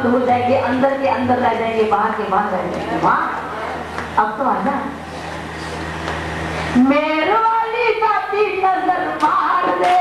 बंद हो जाएंगे, अंदर के अंदर रह जाएंगे, बाहर के बाहर रह जाएंगे। वहां अब तो आजा मेरे वाली जाती नजर मार दे,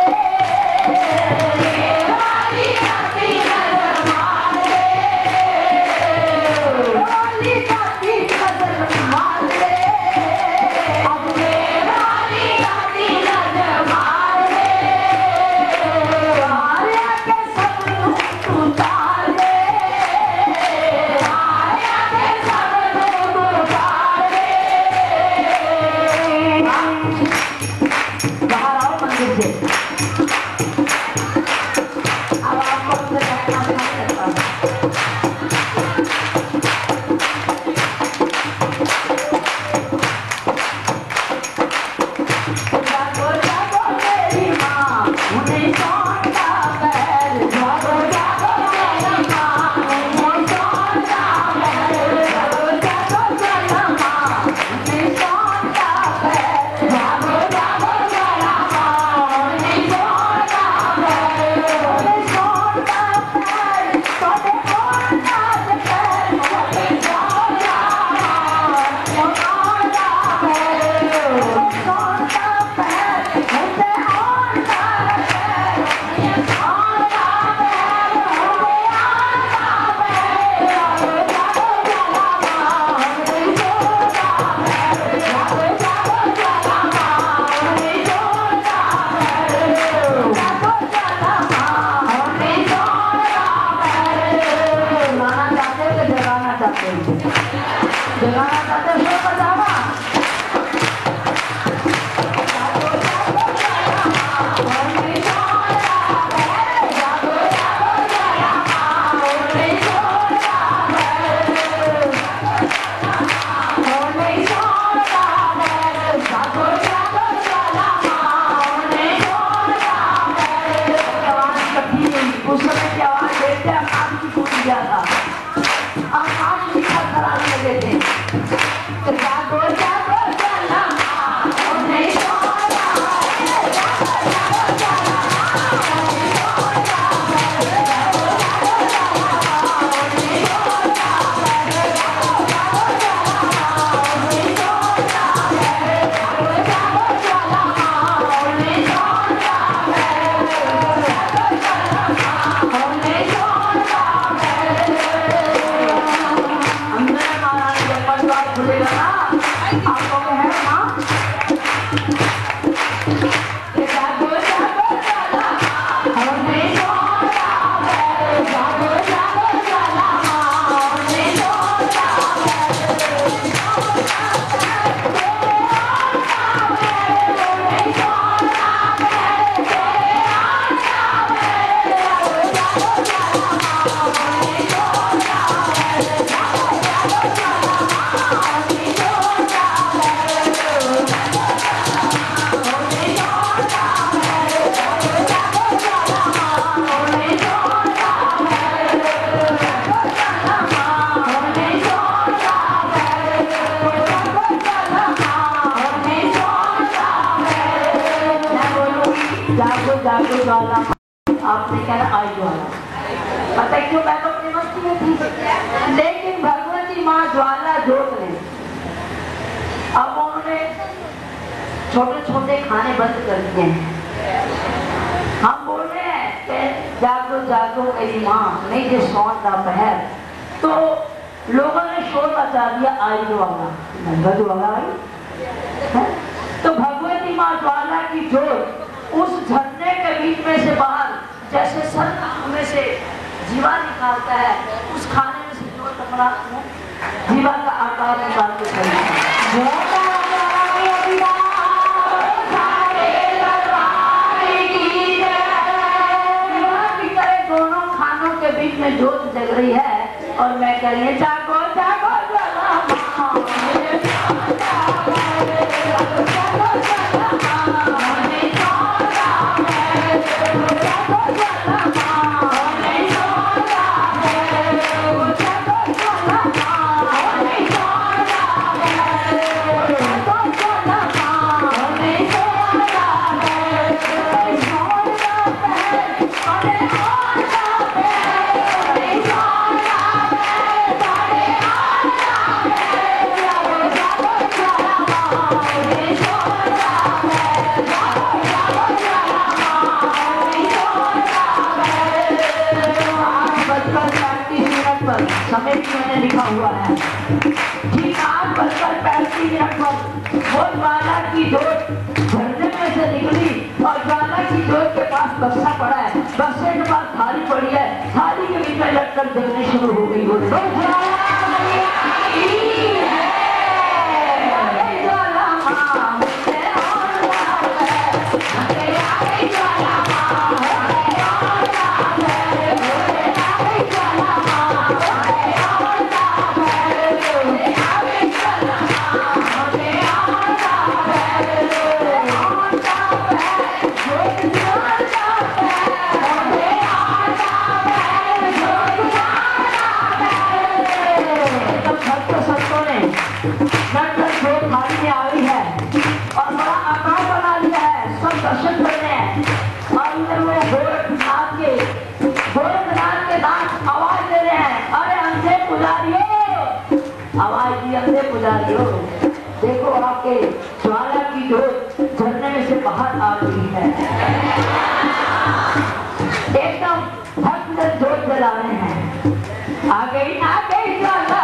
आपने क्या आई ज्वाला, पता क्यों? मैं तो अपनी मस्ती में थी, लेकिन भगवती माँ ज्वाला जोत ने अब उन्होंने छोटे छोटे खाने बंद कर दिए हैं। हम बोल रहे हैं कि जागो जागो मेरी माँ, नहीं जो सौन का पहर, तो लोगों ने शोर मचा दिया आई ज्वाला, महंगा ज्वाला आई है? तो भगवती माँ ज्वाला की जोत उस झरने के बीच में से बाहर जैसे सर में से जीवा निकालता है, उस खाने में से जो टकरा जीवा का आकार निकाल के दोनों खानों के बीच में जोत जग रही है और मैं कह रही जागो जागो समय भी मैंने लिखा हुआ है। ठीक 8:35 पर वो ज्वाला की जोत झरने में से निकली और ज्वाला की जोत के पास बक्सा पड़ा है, बक्से के पास थाली पड़ी है, थाली के बीच में लटकर जलने शुरू हो गई। वो देखो आपके ज्वाला की जोत झरने में से बाहर आ गई है। एकदम भक्त जोत जला रहे हैं। आ गई ज्वाला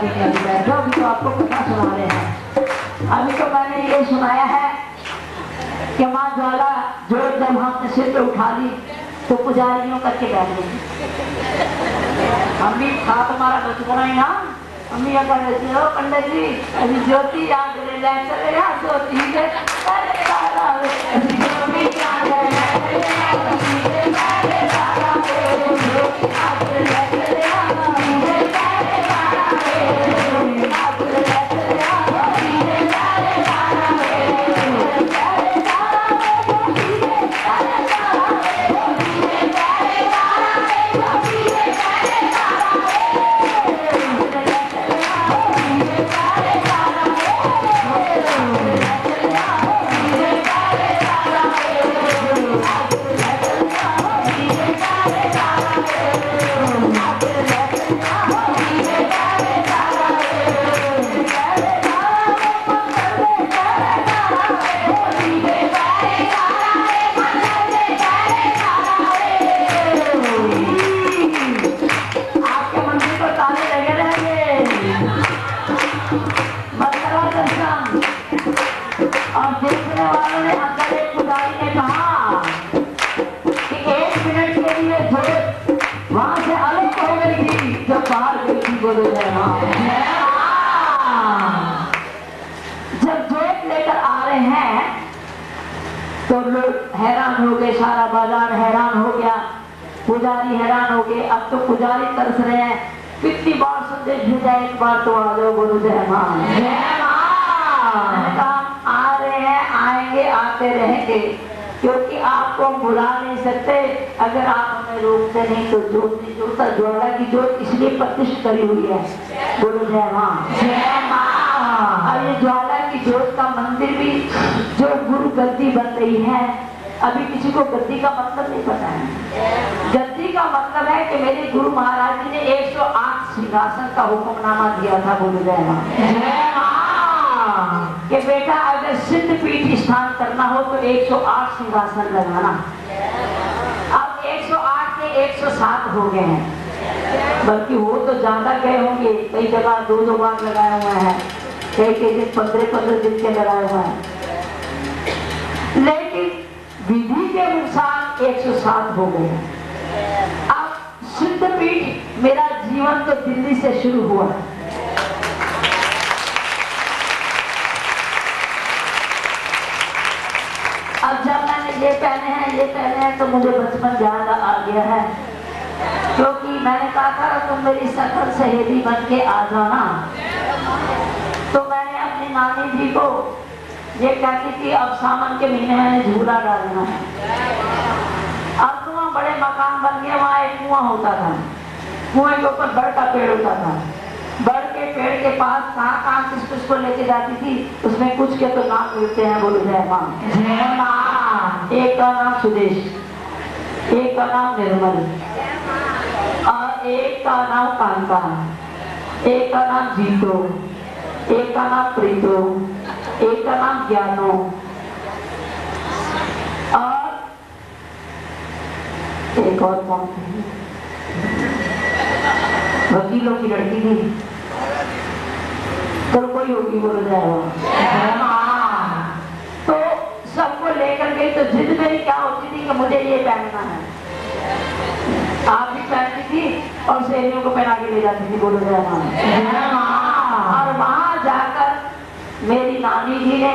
नहीं, अभी बैठो, अभी तो आपको कथा सुना रहे हैं। अभी तो मैंने ये सुनाया है कि माँ ज्वाला जो जब हमने सिर पे उठा ली तो पुजारियों करके बैठ गई। हम भी था तुम्हारा बचपना ही ना, अम्मी क्या कर रही थी, ओ पंडित जी अभी ज्योति याद चले ज्योति जब जोत लेकर आ रहे हैं तो लोग हैरान हो गए, सारा बाजार हैरान हो गया, पुजारी हैरान हो गए। अब तो पुजारी तरस रहे हैं, कितनी बार संदेश भेजा, एक बार तो आ जाओ, बोलो जय मां। आ रहे हैं, आएंगे, आते रहेंगे, क्योंकि आपको हम बुला नहीं सकते अगर आप हमें रोकते नहीं तो जोत नहीं जोता। ज्वाला की जोत इसलिए प्रतिष्ठित करी हुई है, बोलो जय मां। जय मां। और ये ज्वाला की जोत का मंदिर भी जो गुरु गद्दी बन रही है, अभी किसी को गद्दी का मतलब नहीं पता है। गद्दी का मतलब है कि मेरे गुरु महाराज जी ने 108 सिंहासन का हुक्मनामा दिया था, बोलो जय मां। जय मां। कि बेटा अगर सिद्ध पीठ स्थान करना हो तो 108 सिंहासन लगाना। अब 108 के 107 हो गए हैं, बल्कि हो तो ज्यादा गए होंगे, कई जगह 2-2 बार लगाए हुए हैं, कई दिन 15-15 दिन के लगाए हुए हैं, लेकिन विधि के अनुसार 107 हो गए हैं। अब सिद्ध पीठ, मेरा जीवन तो दिल्ली से शुरू हुआ है। अब जब मैंने ये पहने हैं तो मुझे बचपन याद आ गया है, क्योंकि मैंने कहा था तुम मेरी सकल सहेली बन के आ जाना। तो मैंने अपनी नानी जी को ये कहती थी अब सावन के महीने मैंने झूला डालना है। अब तो वहाँ बड़े मकान बन गए, वहाँ एक कुआं होता था, कुएं के ऊपर बड़ का पेड़ होता था, बड़ के पेड़ के पास कहाँ किसको लेके जाती थी, उसमें कुछ के तो नाम मिलते हैं, बोलो जय मां। जय मां। एक का नाम सुदेश, एक का नाम निर्मल, और एक का नाम कांता, एक का नाम जीतो, एक का नाम प्रीतो, एक का नाम ज्ञानो, और एक और कौन थी, वकीलों की लड़की थी, तो कोई होगी, बोलो जाएगा। तो सबको लेकर गई, तो जिद मेरी क्या होती थी कि मुझे ये पहनना है। आप भी पहनती थी और सहेलियों को पहना के ले जाती थी, बोलो जाएगा। और वहां जाकर मेरी नानी जी ने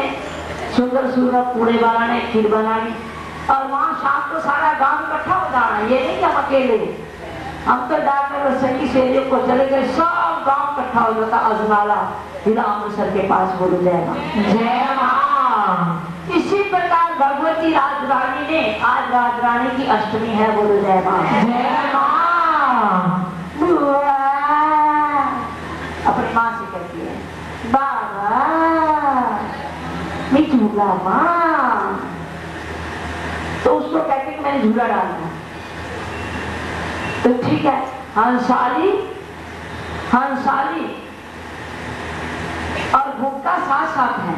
सुंदर सुंदर पूरे बनाने, खीर बनानी, और वहां शाम को सारा गांव इकट्ठा हो जाना। ये नहीं कि हम अकेले, हम तो डॉक्टर सही सहेलियों को चले गए, सब गांव इकट्ठा हो जाता अजनाला जिला अमृतसर के पास, बोलो जाएगा। जय मां। इसी प्रकार भगवती राजरानी ने, आज राजरानी की अष्टमी है, बोलो जय मां। जय मां। अपनी माँ से कहती है, बाबा मैं झूला माँ, तो उसको कहते कि मैंने झूला डालना, तो ठीक है। हंसाली और भूखा साथ साथ है।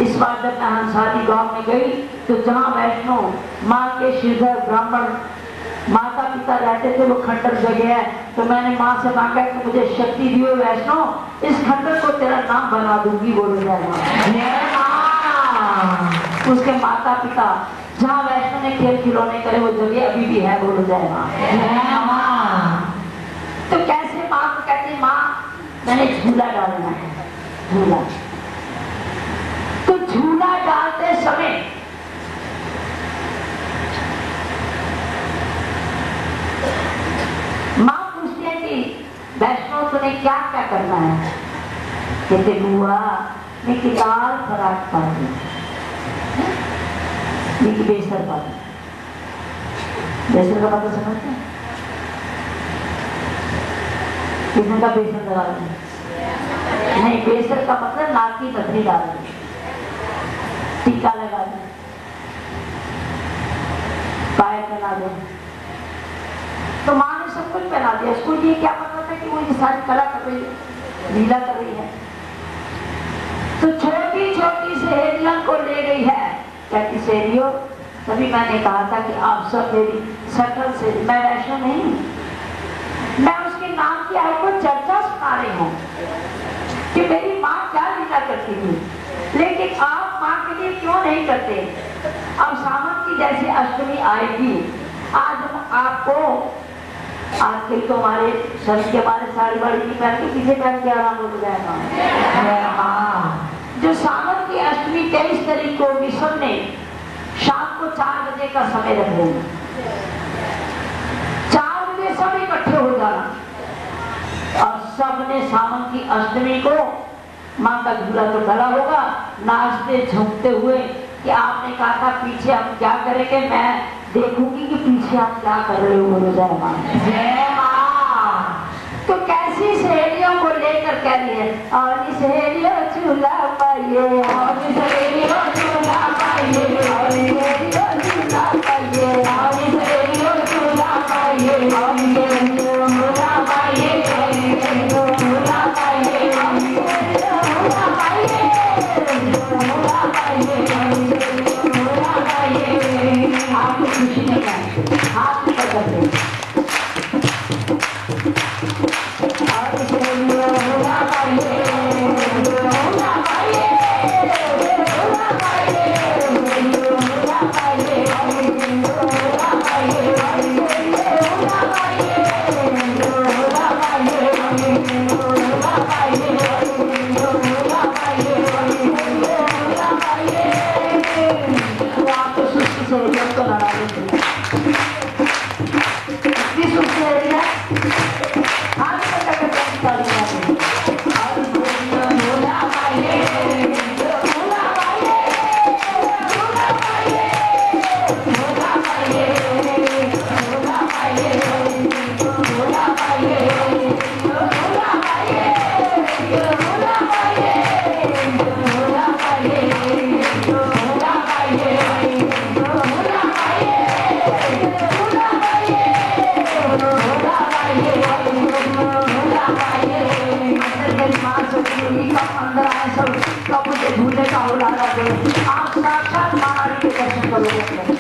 इस बार जब मैं हंसाली गांव में गई तो जहां वैष्णो माँ के श्रीधर ब्राह्मण माता पिता रहते थे वो खंडर जगह है, तो मैंने माँ से मांगा कि मुझे शक्ति दियो वैष्णो, इस खंडर को तेरा नाम बना दूंगी। बोलो जय माँ। उसके माता पिता जहाँ वैष्णो ने खेल खिलौने करे वो जगह अभी भी है। बोलो जय माँ। तो कैसे माँ को कहती, माँ मैंने झूला डालना है, झूला। तो झूला डालते समय माँ पूछती है कि वैष्णो तुम्हें क्या क्या करना है? कहते बुआ मैं किताल फराक पाती, बेसर पाती। बेसर का मतलब समझते हैं? किसने का बेसर लगा दें? नहीं, बेसर का मतलब नाक की पथरी डाल दें, टीका लगा दें, पायल पहना दें। तो माँ ने सब कुछ पहना दिया। उसको ये क्या मतलब है कि वो ये सारी कला कर रही है, लीला कर रही है। तो छोटी छोटी सहेलियों को ले गई है। कहती सहेलियों, तभी मैंने कहा था कि आप सब मेरी सकल से, मैं वैष्णो नहीं, मैं उसके नाम की आपको चर्चा सुना रही हूँ कि मेरी माँ क्या लीला करती थी, लेकिन आप माँ के लिए क्यों नहीं करते? अब सावन की जैसी अष्टमी आएगी, आज हम आपको, आज के तो हमारे शरीर के हमारे साड़ी वाड़ी की पहन के पीछे पहन के आराम हो जाएगा। जो सावन की अष्टमी 23 तारीख को भी सबने शाम को 4 बजे का समय रख देंगे। 4 बजे सब इकट्ठे हो जाना और सबने सावन की अष्टमी को माँ का झूला तो डाला होगा, नाचते झूमते हुए कि आपने कहा था पीछे हम क्या करेंगे, मैं देखूंगी कि पीछे आप क्या कर रहे हो। बोलो जय माँ। जय माँ। तो कैसी सहेलियों को लेकर कह रही है, और सहेलियों झूला पाइए, और सहेलियों झूला पाइए, और सहेलियों झूला पाइए, और सहेलियों झूला पाइए, और सहेलियों झूला पाइए, और सहेलियों झूला पाइए, और सहेलियों झूला पाइए, झूला पाइए, झूला पाइए। आपको खुशी नहीं है, हाथ ऊपर कर दे। आप साक्षात महारानी के दर्शन करोगे।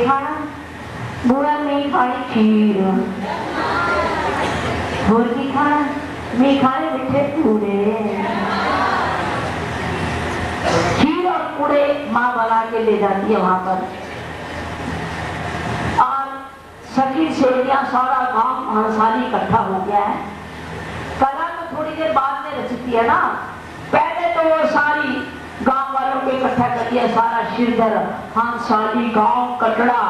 खाना बुआ नहीं खानी खीर भोर की खाना मैं खाने मिठे पूरे खीर और पूरे माँ बना के ले जाती है वहां पर। और सखी सेवियां सारा गांव हंसाली इकट्ठा हो गया है। कला तो थोड़ी देर बाद में रचती है ना, पहले तो वो सारी गांव वालों को इकट्ठा कर दिया, सारा शिरदर हंसाली गांव कटड़ा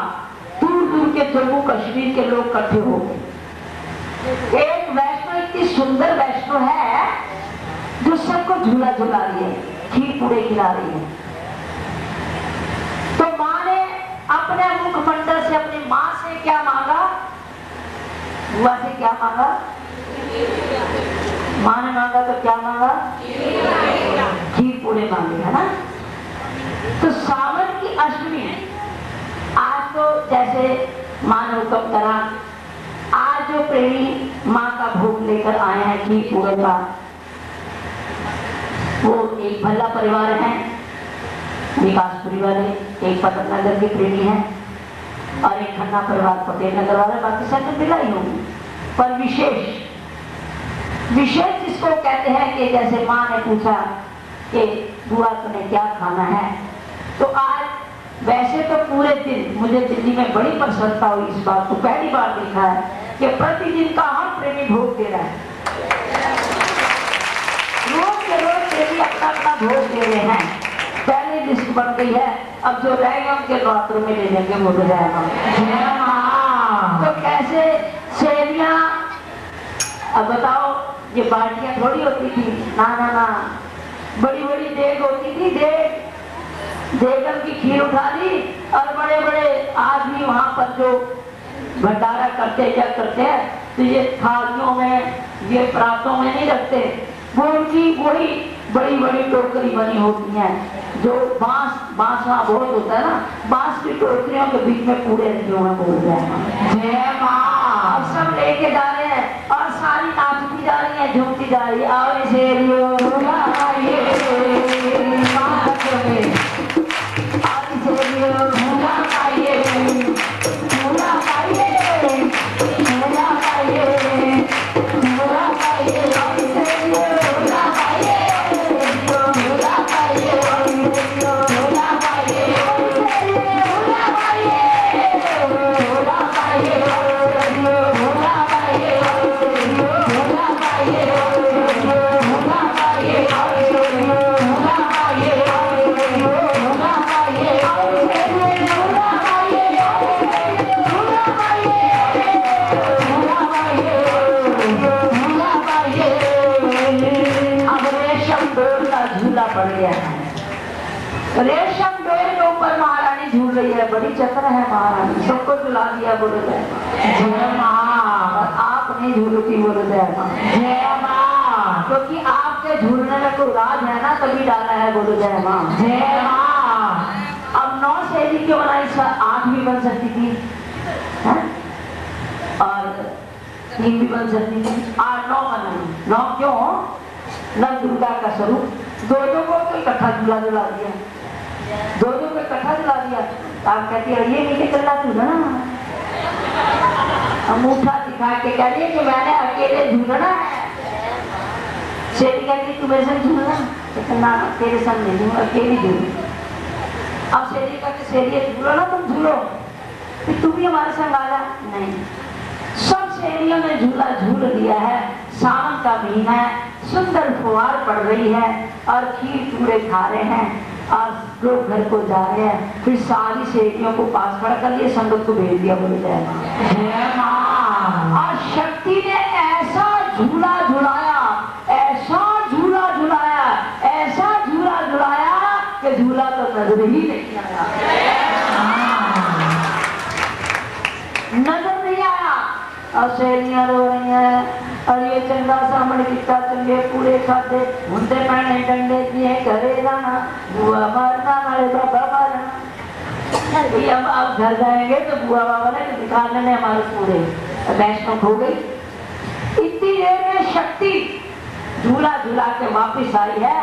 दूर दूर के जम्मू कश्मीर के लोग इकट्ठे हो गए। एक वैष्णो इतनी सुंदर वैष्णो है जो सबको झूला झूला रही है, खीर पूरे खिला रही है। तो माँ ने अपने मुखमंडल से अपनी माँ से क्या मांगा, बुआ से क्या मांगा, माँ ने मांगा तो क्या मांगा, खीर पूरे मांगे, है ना। तो सावन की अष्टमी आज तो जैसे माँ ने हुक्म करा, आज जो प्रेमी माँ का भोग लेकर आए हैं खीर पूरे का, वो एक भल्ला परिवार है, विकासपुरी वाले, एक पटन नगर के प्रेमी हैं और एक खन्ना परिवार पटेल नगर वाले, बाकी सब मिला ही होंगे। पर विशेष जिसको कहते हैं कि जैसे माँ ने पूछा कि बुआ तुम्हें क्या खाना है, तो आज वैसे तो पूरे दिन मुझे दिल्ली में बड़ी प्रसन्नता हुई इस बात को, पहली बार देखा है कि प्रतिदिन का हर प्रेमी भोग दे रहा है, रोज के रोज प्रेमी अपना अपना भोग दे रहे हैं। पहले लिस्ट बन गई है, अब जो रहेगा उनके रात्रों में ले लेंगे वो तो जाएगा। तो कैसे सेवियां, अब बताओ ये बाल्टियां थोड़ी होती थी, ना ना ना, बड़ी बड़ी देग होती थी, देगम की खीर उठा ली और बड़े बड़े आदमी वहां पर जो भंडारा करते क्या करते हैं, तो ये थालियों में, ये परातों में नहीं रखते, वो उनकी वही बड़ी बड़ी टोकरी बनी होती हैं, जो बांस वहाँ बहुत होता है ना, बांस की टोकरियों के बीच में पूरे रखे हुए बोल रहे हैं जय माँ, सब लेके जा रहे हैं और सारी नाचती जा रही है, झूमती जा रही है। आओ इसे रेशम डोर के ऊपर महारानी झूल रही है, बड़ी चतुर है महारानी, सबको झुला दिया, बोलो जय माँ। आप नहीं झूलती, बोलो जय माँ। जय माँ, क्योंकि आपके झूलने में कोई राज है ना, तभी डाला है, बोलो जय माँ। जय माँ। अब 9 सहेली क्यों बनाई, 8 भी बन सकती थी है? और 3 भी बन सकती थी, 8 9 बनाई। 9 क्यों, नव दुर्गा का स्वरूप, दो को तो इकट्ठा झूला दिया, दो को इकट्ठा झूला दिया। आप कहती है ये नीचे चला झूलना, अंगूठा दिखा के कह रही है कि मैंने अकेले झूलना है। शेरी कहती तू मेरे संग झूलना, ना तेरे संग नहीं झूल, अकेली झूल। अब शेरी कहती शेरी झूलो ना, तुम झूलो, फिर तुम भी हमारे संग आ जा। नहीं, सब सहेलियों ने झूला झूल लिया है। सावन का महीना है, सुंदर फुहार पड़ रही है और खीर पूरे खा रहे हैं और लोग घर को जा रहे हैं। फिर सारी सहेलियों को पास खड़ा कर लिए, संगत को भेज दिया, बोले जय मां। और शक्ति ने ऐसा झूला झुलाया, ऐसा झूला झुलाया, ऐसा झूला झुलाया कि झूला तो नजर ही नहीं आया, नजर नहीं आया। और सहेलियां रो रही हैं और ये चंगा सामने कितना चंगे पूरे खाते उनसे पैने डंडे दिए करे जाना बुआ मारना हमारे बाबा मारना। अब घर जाएंगे तो बुआ बाबा ने दिखा देने हमारे पूरे वैष्णव हो गई। इतनी देर में शक्ति झूला झूला के वापिस आई है।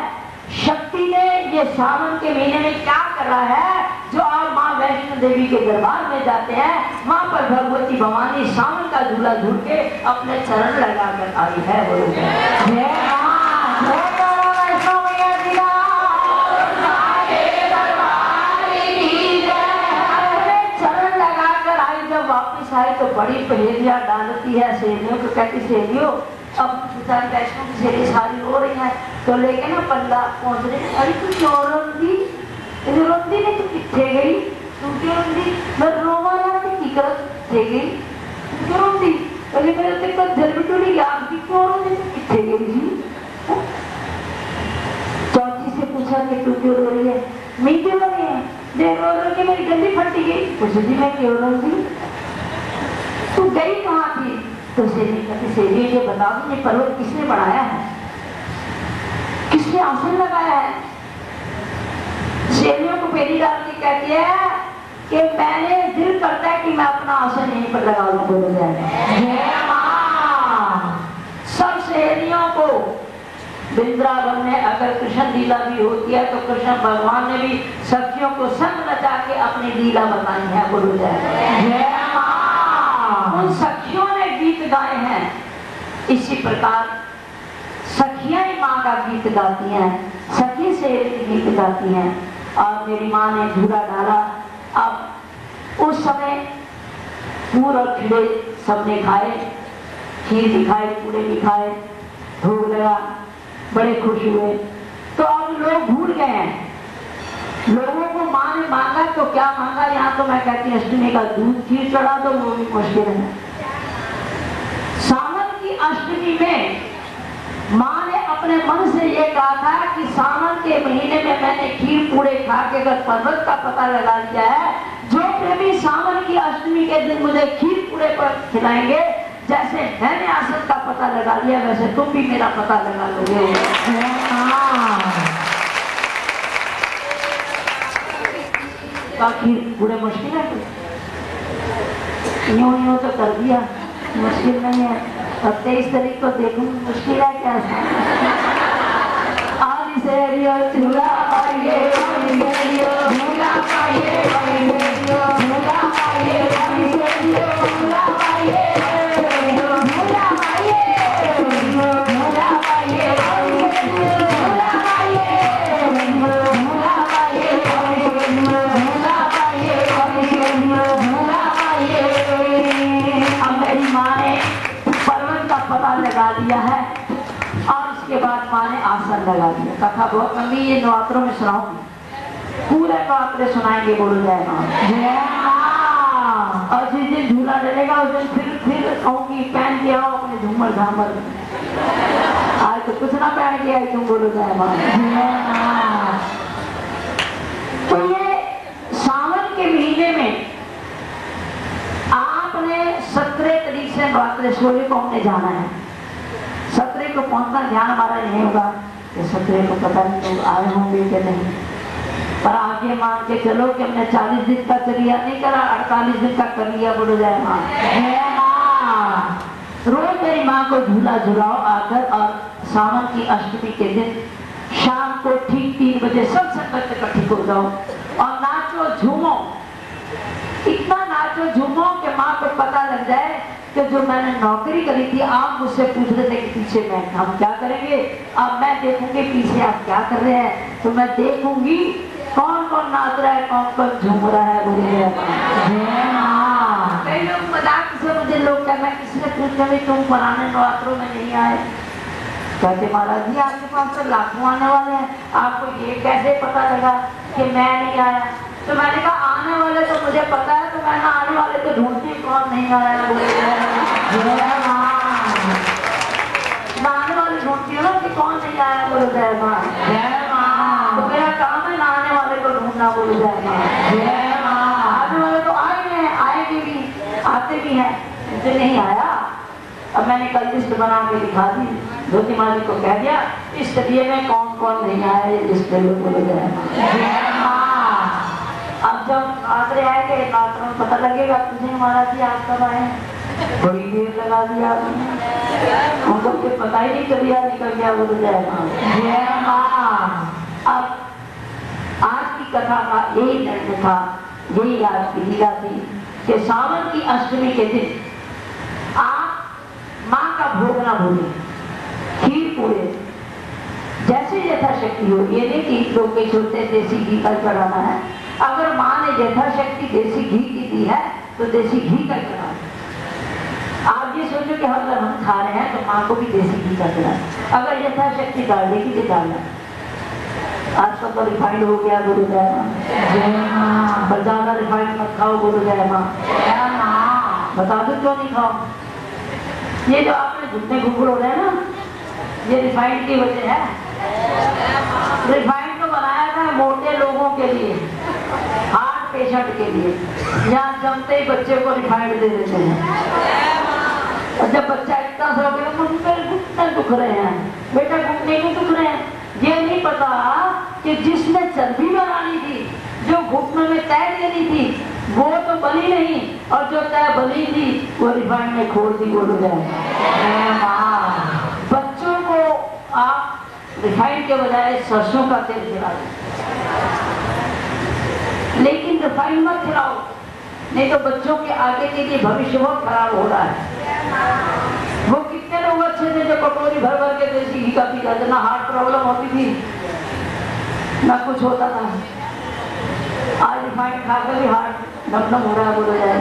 शक्ति ने ये सावन के महीने में क्या करा है, जो आप माँ वैष्णो देवी के दरबार में जाते हैं, वहां पर भगवती भवानी सावन का झूला झूल के अपने चरण लगा कर आई है। बोलो जय मां, वैष्णो मैया जी का चरण लगा कर आई। जब वापिस आई तो बड़ी पहेलियां डालती है सहेलियों को, कहती सहेलियों अब वैष्णो की सहेली सारी रो रही है तो लेके ना पल्ला पहुंच रही। अरे तू क्यों रोंदी, रोंदी ने तू किथे गई, तू क्यों रोंदी, मैं रोवा ना की कर गई, क्यों रोंदी, अरे मेरे ते को दिल में टूटी याद की क्यों रोंदी, तू किथे गई जी। चौथी से पूछा कि तू क्यों रो रही है, मैं क्यों रो रही है, देख रो रो के मेरी गंदी फटी गई। पूछा जी मैं क्यों रोंदी, तू गई कहाँ थी। तो सहेली ये बता दो ये पर्वत किसने बनाया है, किसने आसन लगाया है। सहेलियों को पेरी डाल के कहती है कि मैंने दिल करता है कि मैं अपना आसन यहीं पर लगा लूं। बोलो जय मां। सब सहेलियों को वृंदावन में अगर कृष्ण लीला भी होती है तो कृष्ण भगवान ने भी सखियों को संग नचा के अपनी लीला बताई है। बोलो जय मां। उन सखियों ने गीत गाए हैं। इसी प्रकार सखियां ही माँ का गीत गाती हैं, सखी से गीत गाती हैं। और मेरी माँ ने झूला डाला। अब उस समय पूर और खिले सबने खाए, खीर भी खाए, पूरे भी खाए, भोग लगा, बड़े खुश हुए। तो अब लोग भूल गए हैं। लोगों को माँ ने मांगा तो क्या मांगा, यहाँ तो मैं कहती हूँ अष्टमी का दूध खीर चढ़ा दो, वो भी मुश्किल है। सावन की अष्टमी में माँ ने अपने मन से ये कहा था कि सावन के महीने में मैंने खीर पूरे खा के अगर पर्वत का पता लगा लिया है, जो प्रेमी सावन की अष्टमी के दिन मुझे खीर पूरे पर खिलाएंगे, जैसे मैंने आसन का पता लगा लिया वैसे तुम भी मेरा पता लगा लोगे। खीर पूरे मुश्किल है, यूं यूं तो कर दिया, मुश्किल नहीं है। अब 23 तारीख को देखूं मुश्किल है क्या। आदि से झूला पाइए झूला पाइए झूला पाइए आदि से झूला पाइए झूला पाइए झूला पाइए झूला पाइए। अब मेरी माँ ने पर्वत का पता लगा दिया है और उसके बाद माँ ने आसन लगा दिया। कथा बहुत लंबी, ये नवरात्रों में सुनाऊंगी, पूरे नवरात्रे सुनाएंगे। बोलो जय मां। और जिस दिन झूला डलेगा उस दिन फिर कहूंगी पहन के आओ अपने झूमर झामर। आज तो कुछ ना पहन के आई तुम। बोलो जय मां। तो ये सावन के महीने में आपने 17 तारीख से नवरात्रेश्वरी को हमने जाना है। 17 को पहुंचना ध्यान हमारा नहीं होगा कि 17 को पता नहीं लोग आए होंगे कि नहीं, पर आगे मान के चलो कि हमने 40 दिन का चलिया नहीं करा, 48 दिन का कर लिया। बोलो जय मां। रोज मेरी माँ को झूला झुलाओ आकर, और सावन की अष्टमी के दिन शाम को ठीक 3 बजे सब संगत इकट्ठी हो जाओ और नाचो झूमो, इतना नाचो झूमो कि माँ को पता लग जाए कि जो मैंने नौकरी करी थी, आप मुझसे पूछ रहे थे कि पीछे मैं हम क्या करेंगे, अब मैं देखूंगी पीछे आप क्या कर रहे हैं, तो मैं देखूंगी कौन कौन नाच रहा है, कौन कौन झूम रहा है। बोलिए लोग मजाक से मुझे लोग कहना किसने पूछा भी तुम पुराने नवरात्रों में नहीं आए। कहते महाराज जी आपके पास तो लाखों आने वाले हैं, आपको ये कैसे पता लगा कि मैं नहीं आया? तो मैंने कहा आने वाले तो मुझे पता है, तो मैंने आने वाले तो ढूंढती कौन नहीं आया। आने वाले ढूंढती हूँ ना कि कौन नहीं आया। बोलो जय माँ। तो मेरा काम है ना आने वाले को ढूंढना। बोलो जय माँ। आने वाले तो आए हैं, आएंगे भी, आते भी हैं, जो नहीं आया। अब मैंने कल लिस्ट बना के दिखा दी, ज्योति माँ जी को कह दिया इस तरीके में कौन कौन नहीं आया लिस्ट में। बोलो जय माँ। अब जब आंकड़े आएंगे रात में पता लगेगा तुझे महाराज जी आप कब आए। बड़ी देर लगा दिया हमको, फिर पता ही नहीं चलिया निकल गया। बोलो जय माँ। अब आज की कथा का यही निर्णय था, यही आज की लीला थी कि सावन की अष्टमी के दिन आप माँ का भोग ना भूलें, खीर पूरे जैसे यथाशक्ति हो। ये नहीं कि लोग के छोटे देसी घी का चढ़ाना है। अगर माँ ने यथाशक्ति देसी घी की दी है तो देसी घी का चढ़ाना। आप ये सोचो कि हर हम खा रहे हैं तो माँ को भी देसी घी का चढ़ाना। अगर यथाशक्ति डाल देगी तो डालना। आजकल तो रिफाइंड हो गया। बोलो जय माँ। पर ज्यादा रिफाइंड मत खाओ। बोलो जय माँ। बता दो क्यों नहीं खाओ। ये जो आपने घुटने घुघुर हो रहे हैं ना, ये रिफाइंड की वजह है। रिफाइंड तो बनाया था मोटे लोगों के लिए, हार्ट पेशेंट के लिए। यहाँ जमते ही बच्चे को रिफाइंड दे देते हैं। और जब बच्चा इतना सा हो गया तो मेरे घुटने दुख रहे हैं। बेटा घुटने क्यों दुख रहे हैं? ये नहीं पता कि जिसने चर्बी बनानी थी, जो घुटने में तय देनी थी, वो तो बनी नहीं, और जो तय बनी थी वो रिफाइंड में खोल दी। बोलो जाए। बच्चों को आप रिफाइंड के बजाय सरसों का तेल खिला दो, लेकिन रिफाइंड मत खिलाओ, नहीं तो बच्चों के आगे के लिए भविष्य बहुत खराब हो रहा है। वो कितने लोग अच्छे थे जो कटोरी भर भर के देसी घी का पीता था, ना हार्ट प्रॉब्लम होती थी ना कुछ होता था। आज रिफाइंड खाकर भी हार्ट नम हो रहा है। बोलो जाए।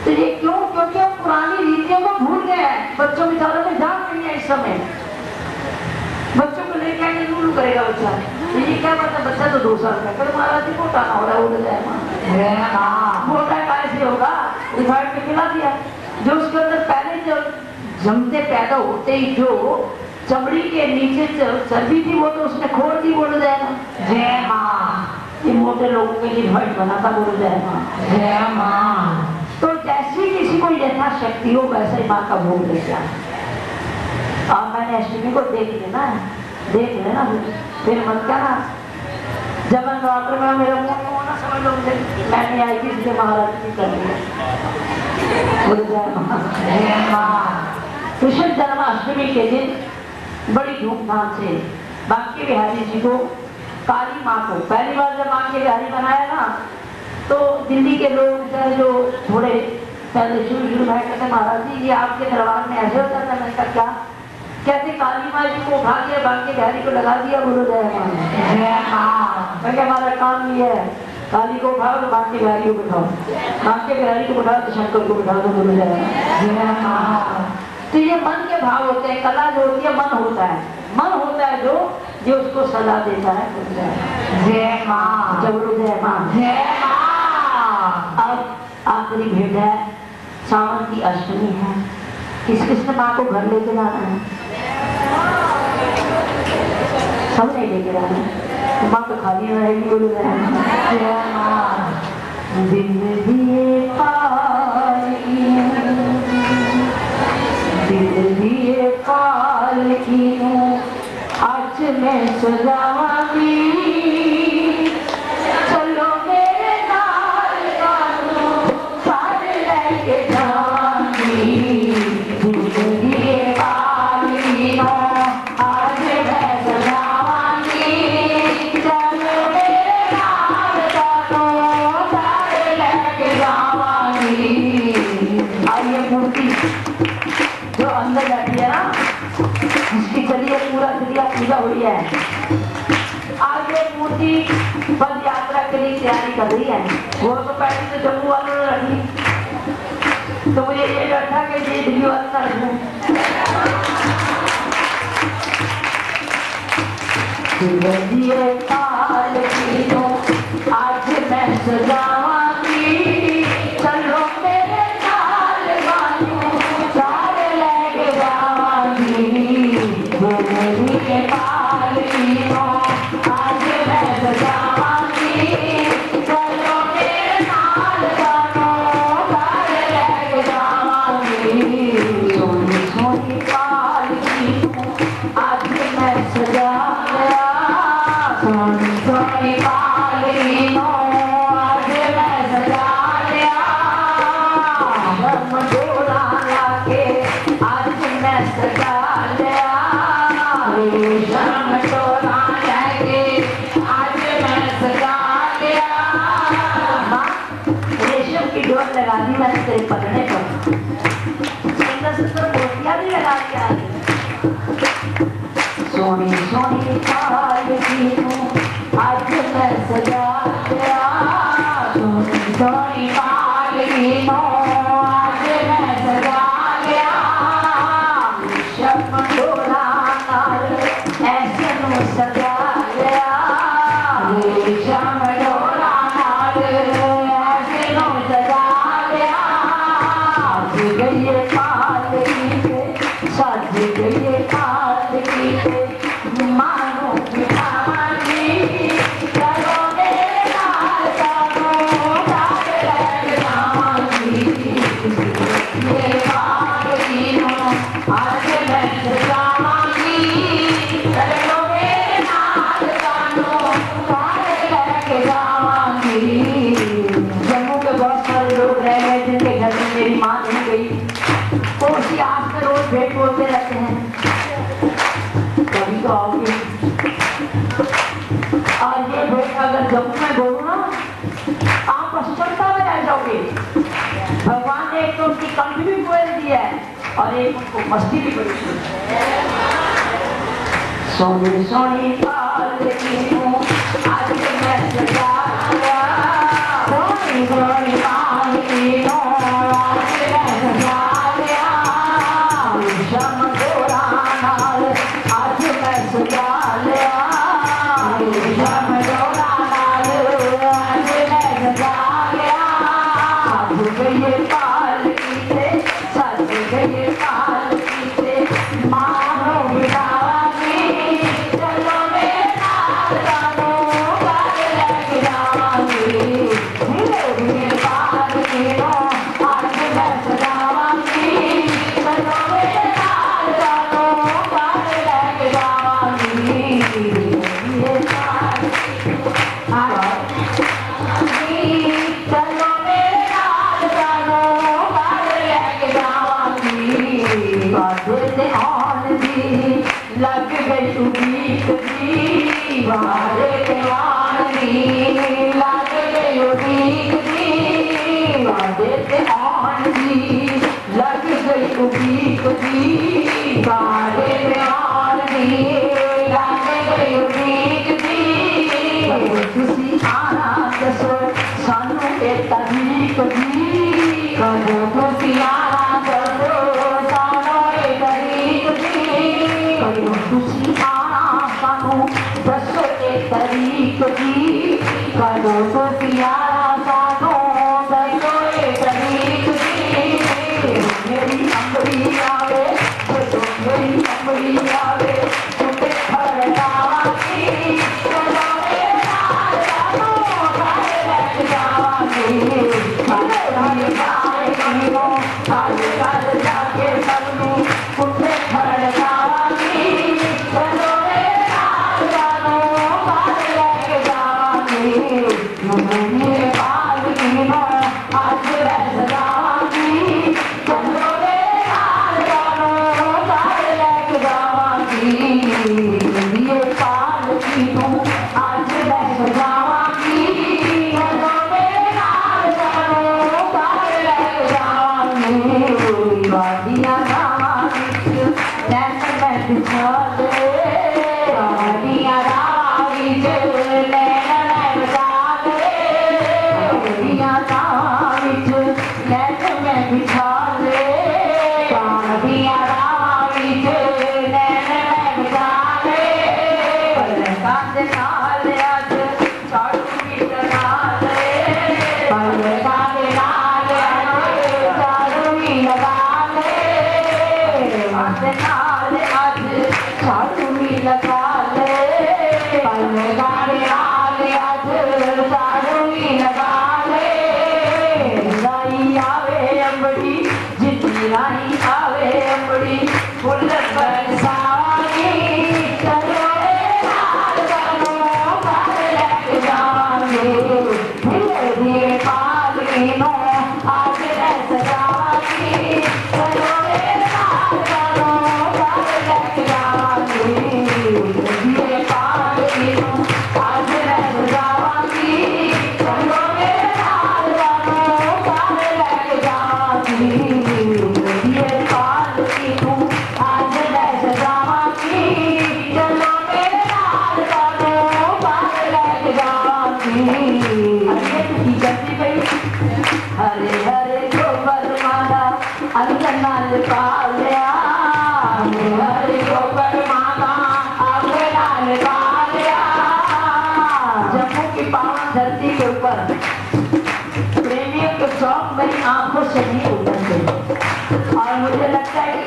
तो ये क्यों? क्योंकि हम पुरानी रीतियों को भूल गए हैं। बच्चों बेचारों में जान नहीं है इस समय। बच्चों को लेके आगे लूलू करेगा बच्चा। तो ये क्या मतलब? बच्चा तो 2 साल का कर महाराज जी मोटा ना हो रहा है। बोलो जाए। मोटा कैसे होगा? रिफाइंड में खिला दिया। जो उसके अंदर पहले जो जमते पैदा होते ही जो चमड़ी के नीचे चर्बी थी वो तो उसने खोल दी। बोलो जाए जय माँ। ये मोटे लोगों के लिए रिफाइंड बना था। बोलो जय माँ। जय माँ। तो जैसी किसी को यथाशक्ति हो वैसे ही माँ का भोग लेके आए। अब मैंने अष्टमी को देख लेना है, देख लेना फिर मत कहना जब मैं नवरात्र में मेरा मुंह को ना समझ लो मुझे मैंने आई थी इसलिए महाराज जी कर लिया। बोलो जय माँ। कृष्ण जन्माष्टमी के दिन बड़ी धूमधाम से बांके बिहारी जी को, काली माँ को पहली बार जब बांके बिहारी बनाया ना, तो दिल्ली के लोग जो थोड़े पहले शुरू में कहते महाराज जी ये आपके दरबार में ऐसे होता था। मैंने कहा क्या? कहते काली माँ जी को उठा दिया, बांके बिहारी को लगा दिया। बोलो जय माँ। मैं क्या हमारा काम ये है, काली को उठाओ तो बांके बिहारी को बिठाओ, बांके बिहारी को बिठाओ तो शंकर को बिठा दो। बोलो जय माँ। तो ये मन के भाव होते हैं। कला जो होती है मन होता है, मन होता है जो उसको सजा देता है। जय माँ। जब जय माँ। जय माँ। अब आखिरी भेंट है, सावन की अष्टमी है। किस किसने माँ को घर लेके जाना है? सब नहीं लेके जाना है, तो माँ तो खाली रहेगी। बोलो जय माँ। दिल दिए काल की आज मैं सजावांगी, चलो मेरे नाल कानू सारे लेके जाऊंगी। दिए काल की आज मैं सजावांगी, चलो मेरे नाल कानू सारे लेके जाऊंगी। आइए मूर्ति जो अंदर बैठी है ना, इसकी चलिए पूरा क्रिया पूजा हुई है। आगे मूर्ति पद यात्रा के लिए तैयारी कर रही है। वो तो पहले तो जम्मू वालों ने रखी, तो मुझे ये डर था कि ये दिल्ली वाले ना रखूं। आज मैं सजावांगी, चलो मेरे साल बाजू सारे लेके जावांगी। मेरी के पालकी हो आज मैं सजावांगी, चलो मेरे साल बाजू सारे लेके जावांगी। सोनी सोनी पालकी हो आज मैं सजा सोनी सोनी पालकी हो आज मैं सजा लिया। डोला लाके आज मैं सजा लिया। रेशम डोला लाके आज मैं सजा लिया। रेशम की डोर लगा दी मैंने तेरे पकड़ने पर, सुंदर सुंदर मोतियां भी लगा दिया। सोनी सोनी पालकी हो आज मैं सजा लिया। सोनी सोनी पालकी हो आज मैं सजा लिया। शब डोला नाल ऐसे नु सजा लिया। शब डोला नाल ऐसे नु सजा लिया। सज गई पालकी पे, सज गई पालकी पे, मानो बिठावांगी, चलो मेरे साल बाजू सारे लेके जावांगी। ये पालकी हो आज मैं सजावांगी, चलो मेरे साल बाजू सारे लेके जावांगी। जम्मू के बहुत सारे लोग रह गए जिनके घर में मेरी माँ नहीं गई, वो उसी आज से रोज भेंट बोलते रहते हैं, कभी तो आओगे। और ये भेंट अगर जम्मू में बोलूं ना, आप प्रसन्नता में रह जाओगे। भगवान ने एक तो उनकी कंठ भी बोल दी है और एक उनको मस्ती भी बड़ी दी। सोनी सोनी पालकी हो आज मैं सजा लिया। सोनी सोनी पालकी हो आज मैं सजा लिया। शम डोला नाल आज मैं सजा लिया। शम डोला नाल आज मैं सजा लिया। सज गई पालकी से, सज गई पालकी से, मानो बिठावांगी, चलो मेरे साल बाजू सारे लेके जावांगी। मेरी पालकी हो आज मैं सजावांगी, चलो मेरे साल बाजू सारे लेके जावांगी। ये पालकी चलो मेरे साल बाजू सारे लेके जावांगी। बाजे से आन दी लग गई उड़ीक दी, बाजे से आन दी लग गई उड़ीक दी। बाजे से आन दी लग गई उड़ीक दी, बाजे से आन दी लग गई उड़ीक दी। तुसी आना दसो सानू ए तरीक दी, कदों तुसी आना दसो सानू ए तरीक दी। कदों तुसी आना सानू दसो ए तरीक दी, कदों तुसी आना सानू दसो ए तरीक दी। मेरी अम्बरी आवे, मेरी अम्बरी आवे, तुझे खड़कावांगी, चलो मेरे साल बाजू सारे लेके जावांगी। सारे पालकी हो आज घर जाके सबनू तुझे खड़कावांगी, चलो मेरे साल बाजू सारे लेके जावांगी।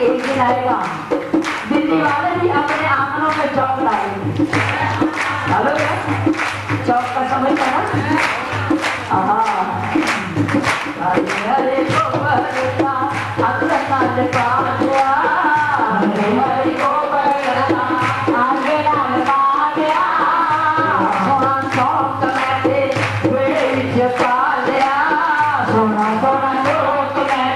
एक दिन आएगा दिल्ली वाले भी अपने आंगनों में चौक लाएंगे। हेलो चौक का समय था ना। हरे गोबरता अग्रनाथ पाया हरे गोबरता अग्रनाथ पाया सोना चौक में बेच पाया सोना सोना चौक में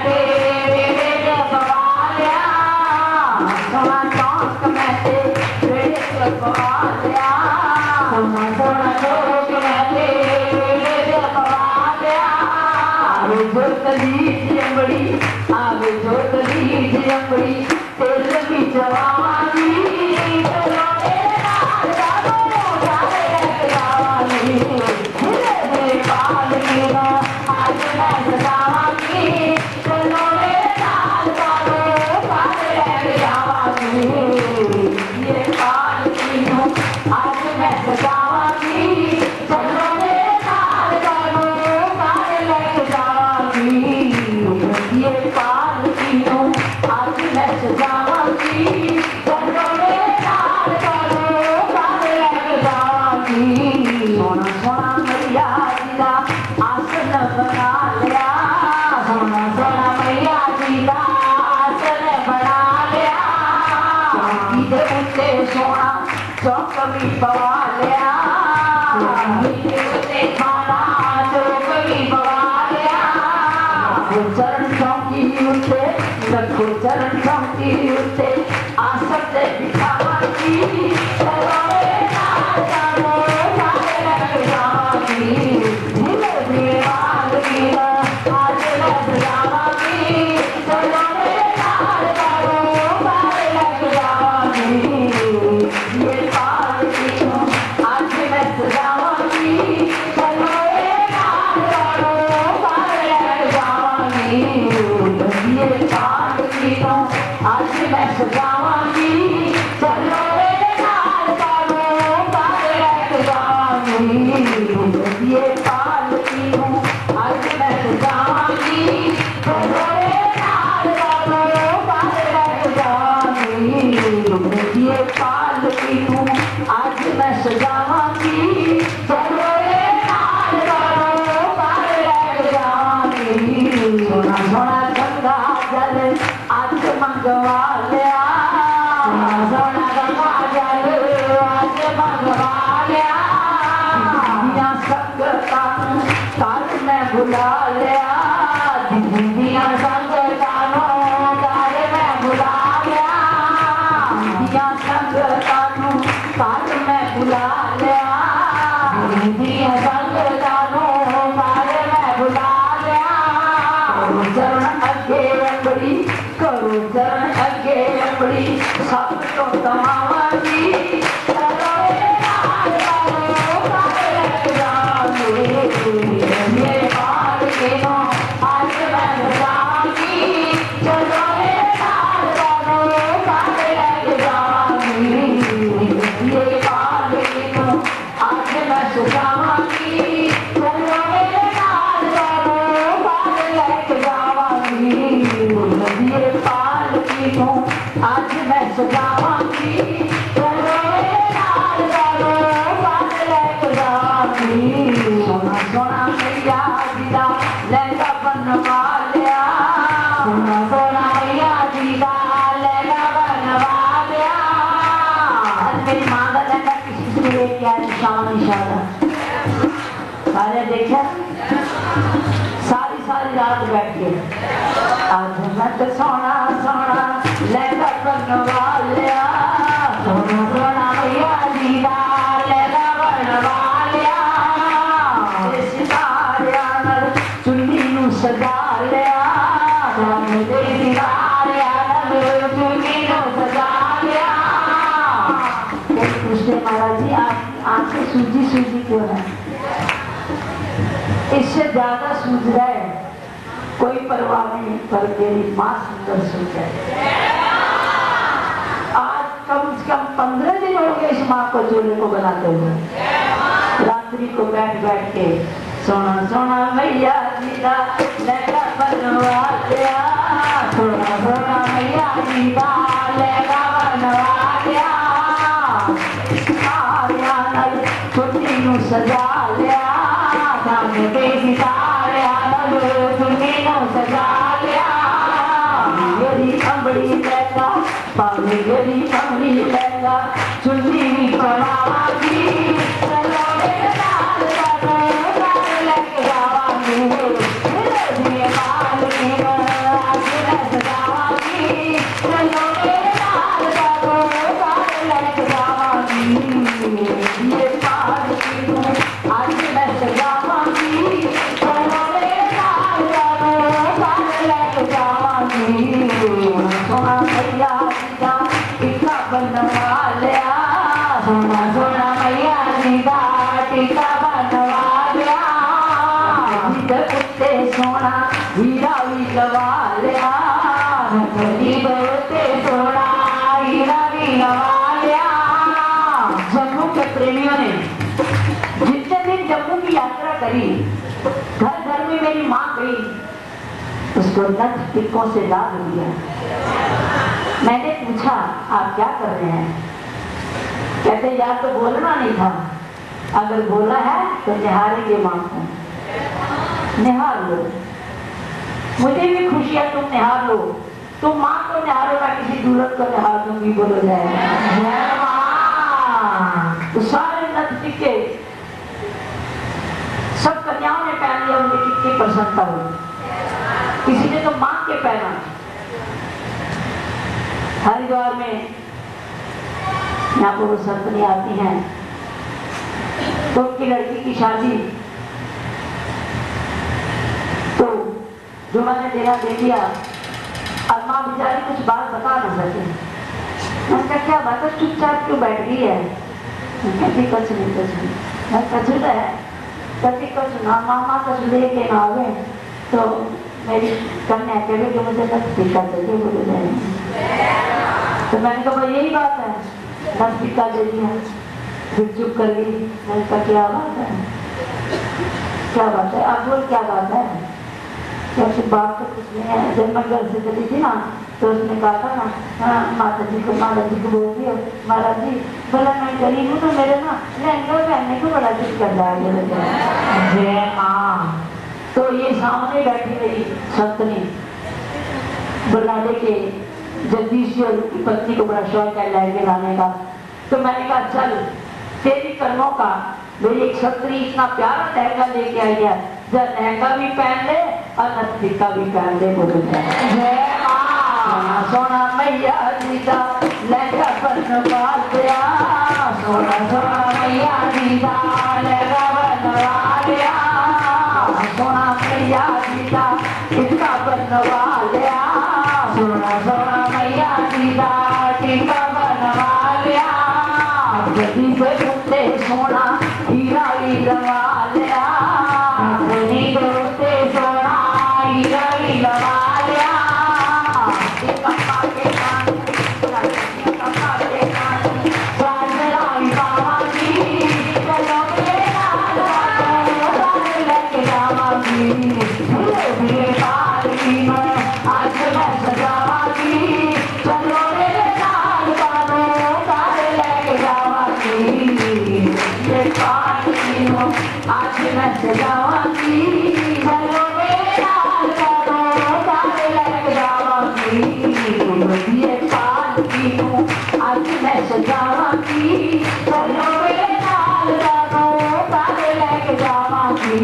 आगे जो तली जंबड़ी तेल की जवानी चलो मेरे नाल गानो जाए जवानी धीरे पाल मेरा आज मैं सजावानी चलो मेरे नाल गानो जाए जवानी ये पाल की हूँ आज मैं सजावानी चलो मेरे नाल गानो जाए जवानी ये पाल की हूँ आज मैं सजावानी चलो मेरे नाल गानो जाए जवानी सोना सोना मैया जी का आसन बना लिया सोना सोना मैया जी का आसन बना लिया इधर उसे सोना चौक भी पवा लिया इधर उसे खाना चौक भी पवा लिया चरण चौकी उठे लखो चरण चौकी उठे आसन से बिठावानी चलो मेरे नाल गानो जाए जवानी धीरे धीरे पाल की आज मैं सजावानी चलो मेरे नाल गानो जाए जवानी ये पाल की हूँ आज मैं सजावानी चलो मेरे नाल गानो जाए जवानी ये पाल की हूँ आज मैं सजावानी चलो मेरे नाल गानो जाए जवानी ये पाल की हूँ आज मैं सजावानी चलो मेरे नाल गानो जाए जवानी ये पाल की हूँ आज मैं सजावानी चलो मेरे नाल गानो जाए जवानी सोना सोना गंगा जल आज मंगवा लिया सोना गंगा जल आज मंगवा लिया दिया संगता तार में बुला लिया दिया संगता तार में बुला लिया दिया संगता तार में बुला लिया दिया संगता तार में बुला लिया चरण अगे अंबड़ी करो चरण अगे अंबड़ी सब तो तमावानी चलो मेरे नाल गानो जाए जवानी ये पाल की हूँ आज मैं सजावानी चलो मेरे नाल गानो जाए जवानी ये पाल की हूँ आज मैं सजावानी चलो मेरे नाल गानो जाए जवानी ये पाल की हूँ आज मैं सजावांगी चलो नाल गालो बात लेके जावांगी सोना सोना मैया जी दा लहंगा बनवा लिया सोना सोना मैया जी दा लहंगा बनवा लिया आज मेरी मां का लहंगा किसी से लेके आया शाम इशारा सारे देखा सारी सारी रात बैठ के आज मैं तो सोना सोना लहंगा बनवा लिया सोना सोना मैया जी दा लहंगा बनवा लिया सितारिया नाल चुन्नी नू सजा लिया सितारिया नाल चुन्नी नू सजा लिया पूछते महाराज जी आप आंखें सूजी सूजी क्यों है इससे ज्यादा सूझ रहा है कोई परवाह नहीं पर मेरी मां सुंदर सूझ है आज कम से कम 15 दिन हो गए इस मां को जोड़े को बनाते हुए रात्रि को बैठ बैठ के सोना सोना मैया जी दा लहंगा बनवा लिया सोना सोना मैया जी दा लहंगा बनवा लिया सारिया नाल चुन्नी नू सजा लिया मेरी अमड़ी लहंगा पावे मेरी अमड़ी लहंगा चुन्नी बनावांगी चलो मेरे नाल गालो नाल लेके जावांगी मेरे बाल की आज मैं सजावांगी चलो मेरे नाल गालो नाल लेके जावांगी ये बाल की आज मैं सजावांगी चलो मेरे नाल गालो नाल लेके जावांगी सोना मैया जी दा टीका बनवा लिया सोना सोना मैया जी दा टीका बनवा लिया जिधर उत्ते सोना हीरा भी लगा लिया जिधर उत्ते सोना हीरा भी लगा लिया जम्मू के प्रेमियों ने जितने दिन जम्मू की यात्रा करी घर घर में मेरी माँ गई उसको नथ टिक्कों से लाद दिया मैंने पूछा आप क्या कर रहे हैं कहते यार तो बोलना नहीं था अगर बोला है तो निहारेंगे मां को निहार लो मुझे भी खुशी है तुम निहार लो तुम मां को निहारो ना किसी दूरत को निहार दूंगी बोलो जाए तो सारे नथ टिक्के सब कन्याओं ने पहन लिया उनकी कितनी प्रसन्नता हुई किसी ने तो मांग के पहना हरिद्वार में यहाँ पर वो संतनी आती हैं तो उनकी लड़की की शादी तो जो मैंने देना दे दिया अब माँ बेचारी कुछ बात बता न सके मैंने कहा क्या बात है चुपचाप क्यों बैठ गई है कहती कुछ नहीं कछु है कहती कुछ ना मामा कुछ लेके ना आवे तो मेरी कन्या कहे कि मुझे नथ टीका चाहिए बोले जाए तो मैंने कहा भाई यही बात है नथ टीका दे दिया फिर चुप कर गई मैंने कहा क्या बात है आप बोल क्या बात है कैसे बात तो कुछ नहीं है जब मैं घर से चली थी ना तो उसने कहा था ना हाँ माता जी को बोलती है महाराज जी बोला मैं गरीब हूँ तो मेरे ना लहंगा पहनने को बड़ा दिल कर रहा है तो ये सामने बैठी मेरी संतनी बरनाले के जगदीश्वर की पत्नी को बड़ा शौक है लहंगे लाने का तो मैंने कहा चल तेरी कर्मों का मेरी एक संतनी इतना प्यारा लहंगा लेके आई है जब लहंगा भी पहन ले और नथ टीका भी पहन ले बोलो सोना मैया जी दा लहंगा बनवा लिया सोना सोना मैया जी दा लहंगा बनवा लिया सोना मैया जी दा टीका बनवा लिया सोना सोना मैया जी दा टीका बनवा लिया जदी पे कुत्ते सोना हीरा भी लगा लिया जदी पे कुत्ते सोना हीरा भी लगा लिया कपा के कान कपा के कान साजलाई बाबा जी चलो मेरा लेके जावांगी धीरे धीरे बारी में आज मैं सजावांगी कीनू अज मैं सजावांगी चलो मेरे नाल जानो तारे लेके जावांगी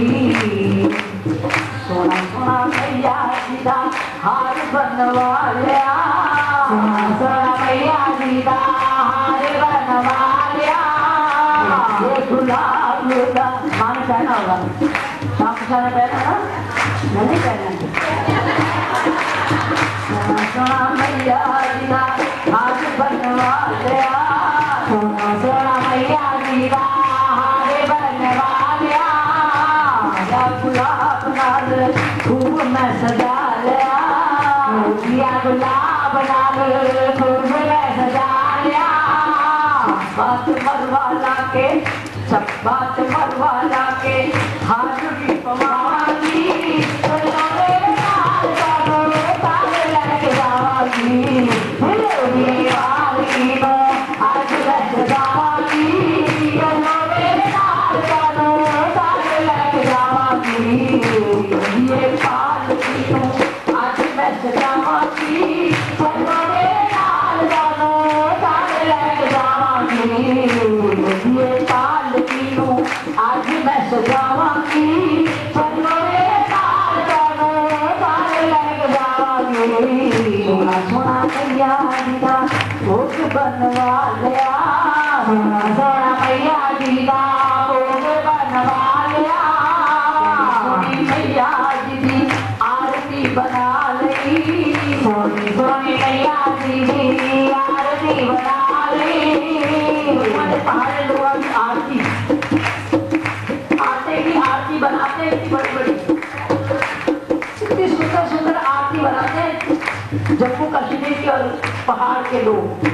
सोना सोना मैया जी दा हार बनवा लिया सोना सोना मैया जी दा हार बनवा लिया ये गुलाब दा मान पहना होगा शाम को सारा पहना ना नहीं पहना सोना मैया जी दा हार बनवा लिया सोना सोना मैया जी दा हार बनवा लिया या गुलाब नाल खूब मैं सजा लिया या गुलाब नाल खूब मैं सजा लिया बात मरवा लाके सब बात मरवा लाके हाजुरी पवागी चलो मेरे नाल जानो तारे लेके जावांगी हिलोरी वाली नो आज मैं सजावांगी चलो मेरे नाल जानो तारे लेके जावांगी ये पालकी नो आज मैं सजावांगी चलो मेरे नाल जानो तारे लेके जावांगी ये पालकी नो आज मैं सजावांगी चलो मेरे नाल जानो तारे लेके जावांगी सोना सोना मैया जी दा भोग बनवा लिया सोना सोना मैया जी दा भोग बनवा लिया सोनी मैया जी दी आरती बना ली सोनी सोनी मैया जी दी आरती बना ली पहाड़ लोगों की आरती आटे की आरती बनाते हैं बड़ी बड़ी इतनी सुंदर सुंदर आरती बनाते हैं जम्मू कश्मीर के और पहाड़ के लोग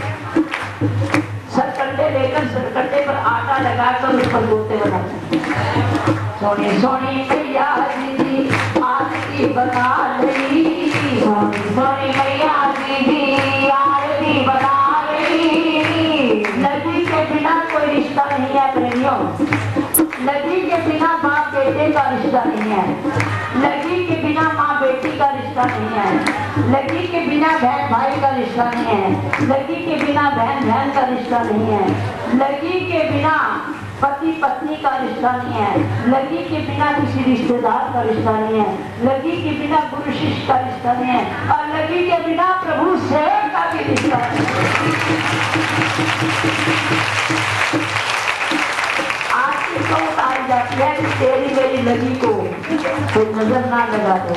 सरकंडे लेकर सरकंडे पर आटा लगाकर उस पर गोते बनाते हैं सोनी सोनी मैया जी दी आरती बना ली सोनी सोनी मैया जी दी आरती बना ली नदी के बिना कोई रिश्ता नहीं है प्रेमियों नदी के बिना बाप बेटे का रिश्ता नहीं है लगी के बिना माँ बेटी का रिश्ता नहीं है लगी के बिना बहन भाई का रिश्ता नहीं है लगी के बिना बहन बहन का रिश्ता नहीं है लगी के बिना पति पत्नी का रिश्ता नहीं है लगी के बिना किसी रिश्तेदार का रिश्ता नहीं है लगी के बिना गुरु शिष्य का रिश्ता नहीं है और लगी के बिना प्रभु सेवक का भी रिश्ता नहीं है उतारी जाती है कि तेरी मेरी लगी को कोई नजर ना लगा दे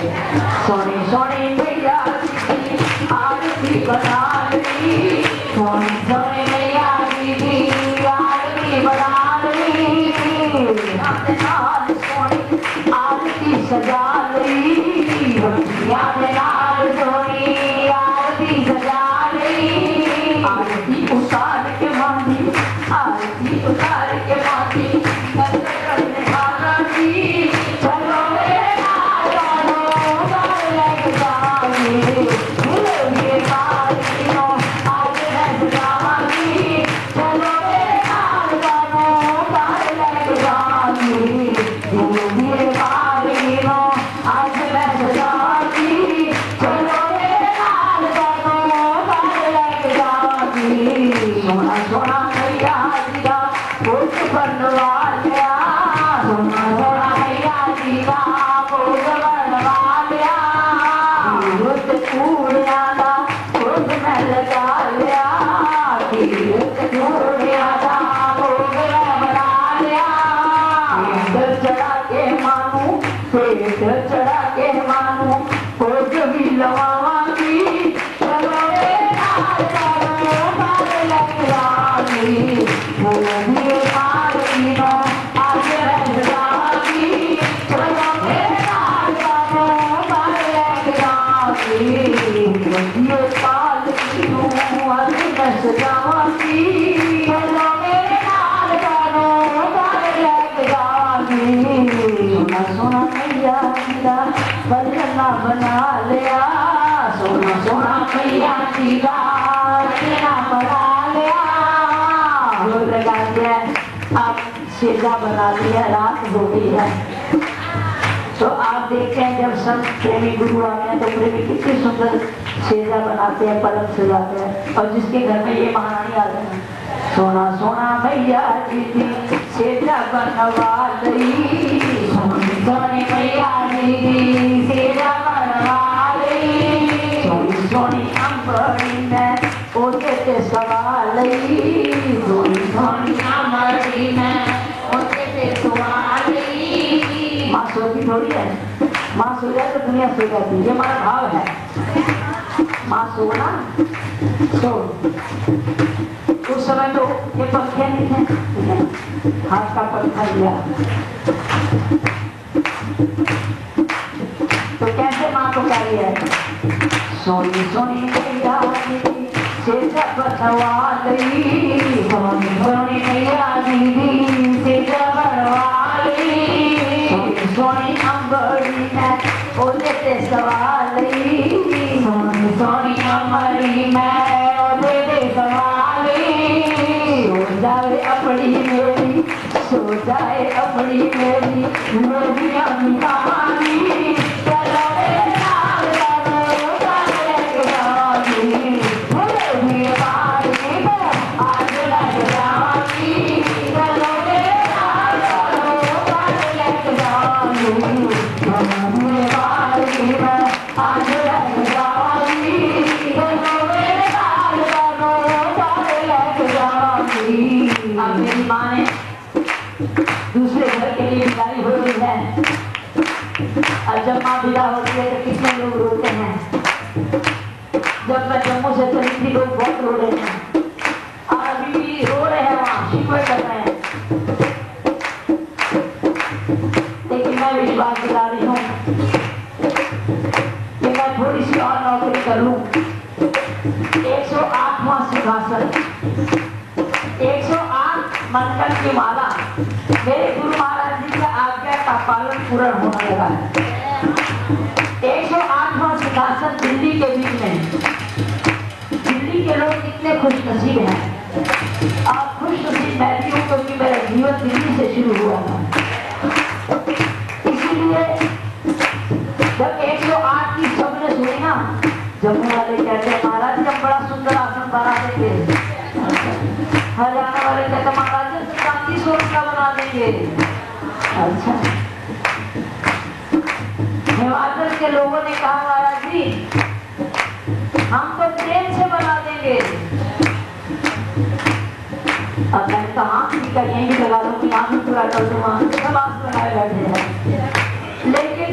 सोनी सोनी मैया जी आरती बना ली सोनी सोनी मैया जी आरती बना ली अपने नाल सोनी आरती सजा ली अपने नाल सोनी आरती सजा ली आरती उतार के मांगी आरती उतार के मांगी चढ़ा के मानू खोज भी लवावांगी चलो रे नाल जानो तारे लेके जावांगी वो भी पालकी नो आज मैं सजावांगी चलो रे नाल जानो तारे लेके जावांगी ये पालकी नो आज मैं सजावांगी चलो मेरे नाल जानो तारे लेके जावांगी सोना सोना मैया जीदा बजना बना लिया सोना सोना मैया जीदा बजना बना लिया जोर लगा दिया अब सीधा बना लिया रात हो गई है तो आप देखते हैं जब सब प्रेमी गुरु आते हैं तो प्रेमी कितनी सुंदर सेजा बनाते हैं, पलंग सजाते हैं। और जिसके घर में ये महारानी आते हैं, सोना सोना मैया जी सेजा बनवा लई, सोनी सोनी मैया जी सेजा बनवा लई, सोनी सोनी अंबरी में ओते ते सवाल लई, सोनी सोनी अंबरी में ओते ते सवाल लई। माँ सोती थोड़ी है, माँ सो जाए तो दुनिया सो जाती है, ये हमारा भाव है। माँ सोना सो, उस समय तो ये पंखे नहीं थे, हाथ का पंखा लिया तो कैसे माँ को क्या लिया है, सोनी सोनी मैया सेजा बनवा लई, सोनी सोनी मैया दीदी सेजा बनवा लई, सोनी सोनी अंबरी में ओले ते सवाल लई, सोनी सोनी अंबरी में ओले ते सवाल लई। सो जाए अपनी मेरी, सो जाए अपनी मेरी, मेरी अम्मा मानी चलो रे लाल लालो काले गुलाबी, भले भी बारी में आज लग जावानी, चलो रे लाल लालो काले गुलाबी, भले भी बारी में आज लग जावानी, चलो रे लाल लालो काले गुलाबी। अब मेरी माँ ने दूसरे घर के लिए विदाई हो रही है, और जब माँ विदा होती है तो कितने लोग रोते हैं। जब मैं जम्मू से चली थी लोग बहुत रो रहे हैं, और अभी भी रो रहे हैं, वहाँ शिकवे कर रहे हैं। लेकिन मैं विश्वास दिला रही हूँ कि मैं थोड़ी सी और नौकरी कर लूँ। 108वां सिंहासन, 108 मंडल की माला मेरे गुरु महाराज जी का आज्ञा का पालन पूर्ण होने लगा है। 108वां सिंहासन दिल्ली के बीच में। दिल्ली के लोग कितने खुशनसीब हैं, आप खुशनसीब मैं भी हूँ क्योंकि मेरा जीवन दिल्ली से शुरू हुआ था। इसीलिए जब 108 की सबने सुनी ना, जम्मू वाले कहते हैं महाराज जी हम बड़ा सुंदर आसन बना देंगे, हरियाणा वाले कहते महाराज जी शांति सोच का बना देंगे। अच्छा, हिमाचल के लोगों ने कहा महाराज जी हम तो प्रेम से बना देंगे। अब मैंने कहा ठीक है यहीं भी लगा दूंगी, यहाँ भी पूरा कर दूंगा, सब आंख लगाए बैठे हैं। लेकिन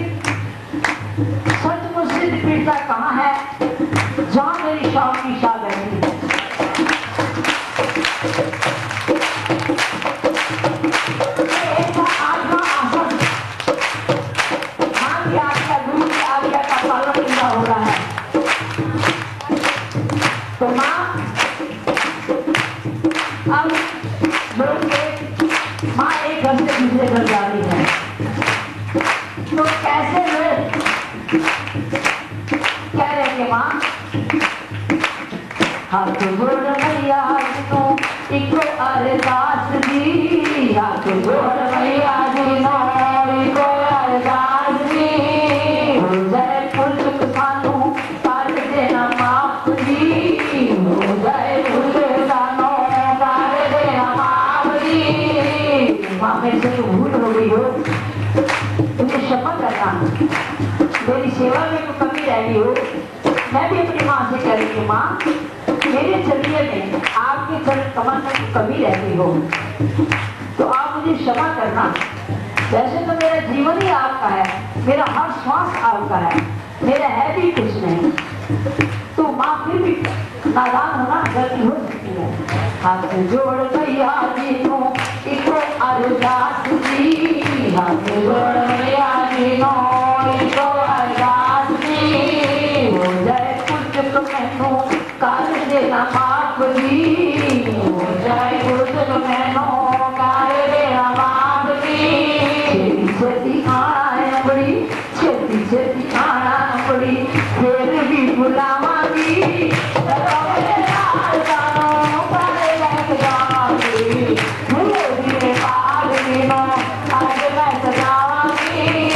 सचमुच सिद्ध पीड़िता कहाँ है जहाँ मेरी शाम की शाह बैठी है। हो रहा है तो माँ अब माँ एक घर से दूसरे घर जा रही है, तो कैसे वे कह रहे थे माँ हाथ जोड़ मैया तो इको अरदास दी, हाथ जोड़ मैया जी नो इको अरदास दी, जय पुरुष सानू काट देना माफ दी, जय पुरुष सानू काट देना माफ दी। माँ मेरे से तो भूल हो गई हो, मुझे क्षमा करना, मेरी सेवा में तो कमी रह गई हो। मैं भी अपनी माँ से कह रही थी माँ मेरे शरीर में आपके चरण कमल में कमी रह गई हो तो आप मुझे क्षमा करना। वैसे तो मेरा जीवन ही आपका है, मेरा हर श्वास आपका है, मेरा है भी कुछ नहीं, तो माँ फिर भी नादान होना गलती हो सकती है। हाथ जोड़ मैया जी को इको अरदास दी, हाथ जोड़ मैया जी को इको अरदास दी, हो जाए कुछ तो मैनू कर देना माफ दी, हो जाए कुछ तो मैनू कर देना माफ दी। छेती आना है बड़ी, छेती आना बड़ी, फिर भी बुलावांगी आज मैं सजावांगी।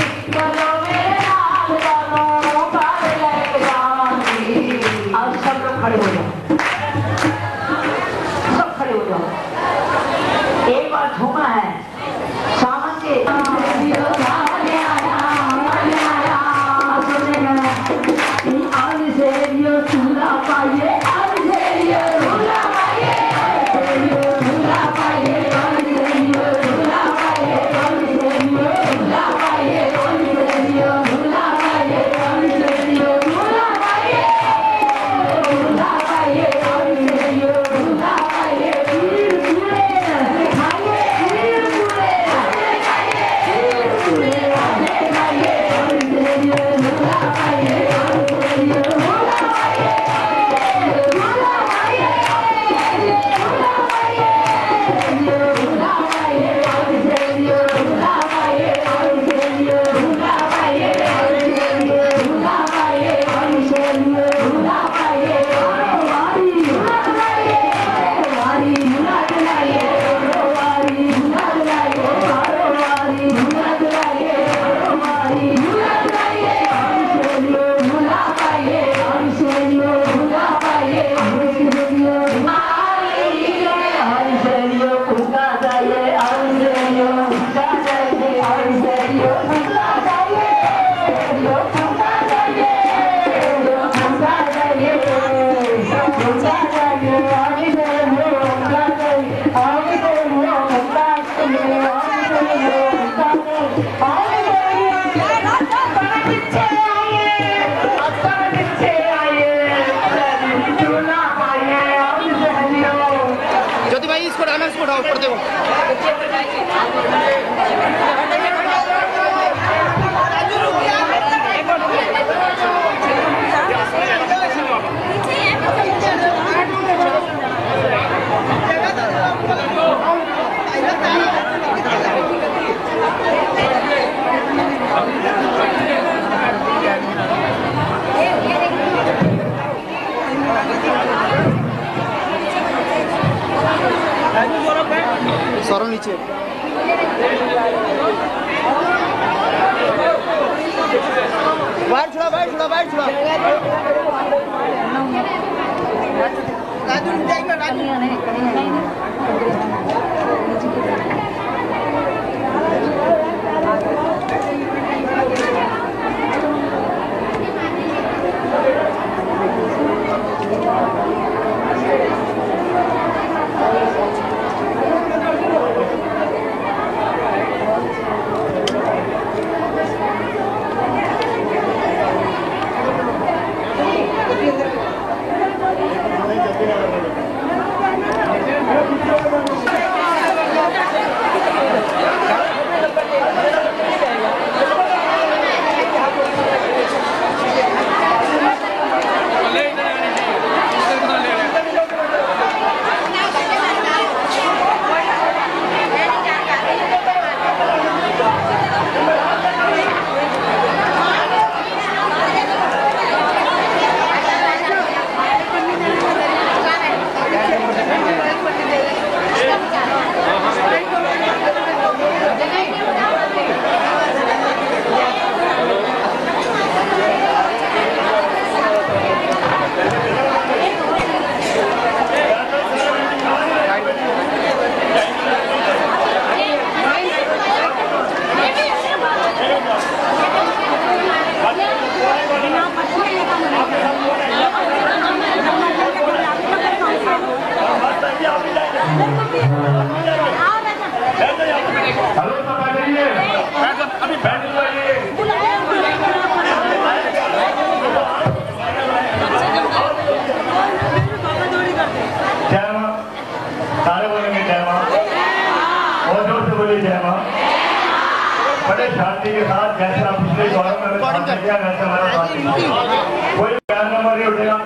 ज्योति भाई इसको उठाओ ऊपर देखो। सौरव नीचे बाहर छुड़ा राजू जाएगा राजू बड़े शांति के साथ जैसे आप पिछले दौर में कोई बैन नंबर नहीं उठेगा।